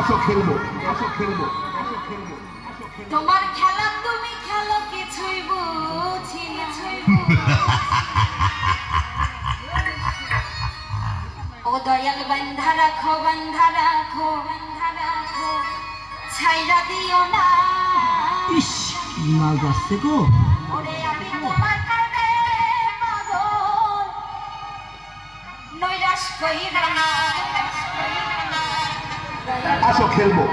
আসো খেলবো তোমার খেলা তুমি খেলো কিছুই বুঝি না ও দয়াল বান্ধা রাখো ছাইরা দিও না ইস মাল যাচ্ছে গো ওরে আমি তোমার কাছে পাগল নৈরাশ কইরা না আসো খেলবো